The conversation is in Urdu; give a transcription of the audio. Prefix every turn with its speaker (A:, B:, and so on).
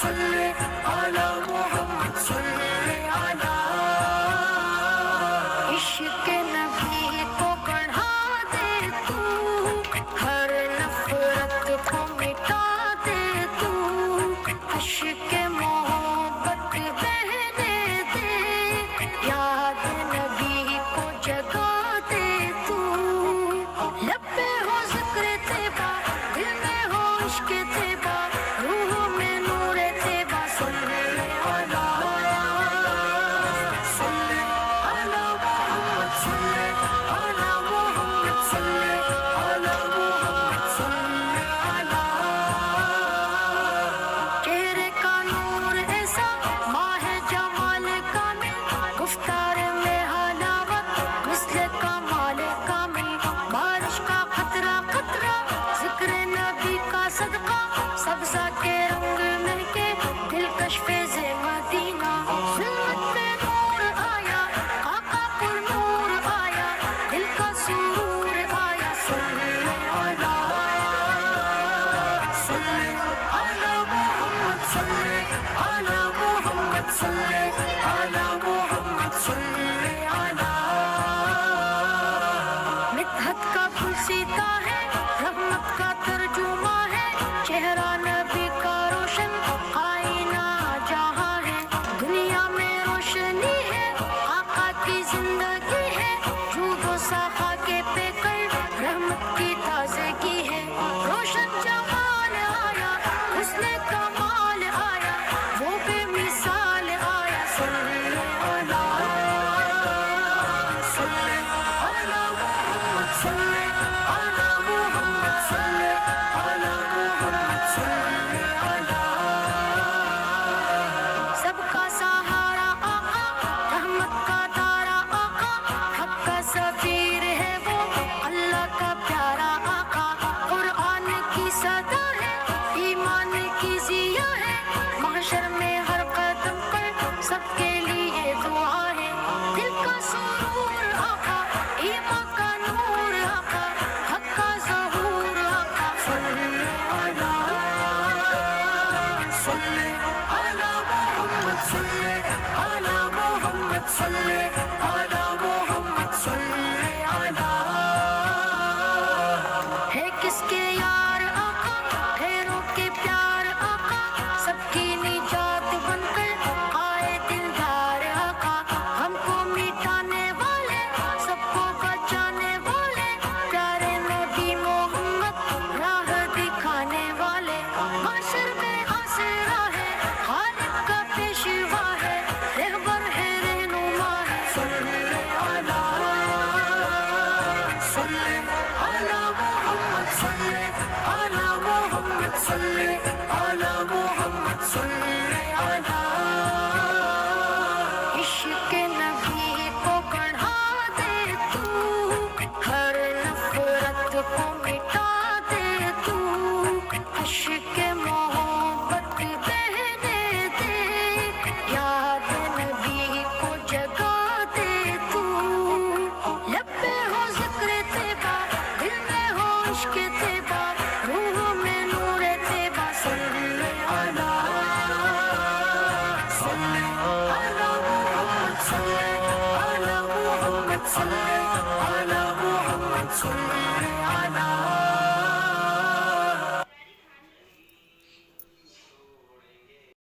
A: صلی علی محمد صلی علی عشق نبی کو بڑھا دے تو ہر نفرت کو مٹا دے تو عشق محبت بہنے دے یاد نبی کو جگا دے تو لب پہ ہو ذکر طیبہ دل میں ہو عشق طیبہ روح میں نور طیبہ صلی علی صلی علی محمد صلی علی محمد صلی علی محمد صلی علی چہرے کا نور ایسا ماہ جمال کامل گفتار میں حلاوت مثل کمال کامل بارش کا قطرہ قطرہ ذکر نبی کا صدقہ سبزہ کے رنگ مہکے دلکش فیض مدینہ ظلمت پہ نور آیا آقا پر نور آیا دل کا سرور آیا صلی علی صلی علی محمد صلی علی محمد صلی علی محمد صلی علی مدحت کا پھول سیتا ہے رحمت کا ترجمہ ہے چہرہ نبی کا روشن آئینہ جہاں ہے دنیا میں روشنی ہے آقا کی زندگی ہے جود و سخا کے پیکر رحمت کی تازگی ہے روشن جمال آیا حسن کمال آیا وہ بے مثال آیا صلی علی صلی علی محمد صلی علی محمد صلی علی محمد صلی علی سب کا سہارا آقا رحمت کا دارا آقا حق کا سفیر ہے وہ اللہ کا پیارا آقا قرآن کی صدا ہے ایمان کی ضیا ہے محشر میں ہر قدم پر سب کے لیے دعا ہے دل کا سرور آقا ایمان کا نور آقا حق کا ظہور آقا صلی علی صلی علی محمد صلی علی محمد صلی علی محمد صلی علی ہے کس کے یار آقا غیروں کے پیار آقا سب کی نجات بن کر آئے دلدار آقا ہم کو مٹانے والے سب کو بچانے والے پیارے نبی محمد راہ دکھانے والے معاشر میں آسرا ہے خالق کا پیشوا ہے رہبر ہے رہنما ہے صلی علی صلی علی محمد صلی علی محمد صلی علی محمد صلی علی عشق نبی کو بڑھا دے تو ہر نفرت کو مٹا دے تو عشق محبت بہنے دے یاد نبی کو جگا دے تو لب پہ ہو ذکر طیبہ دل میں ہو عشق طیبہ روح میں نور طیبہ صلی علی صلی علی محمد صلی علی محمد صلی علی محمد صلی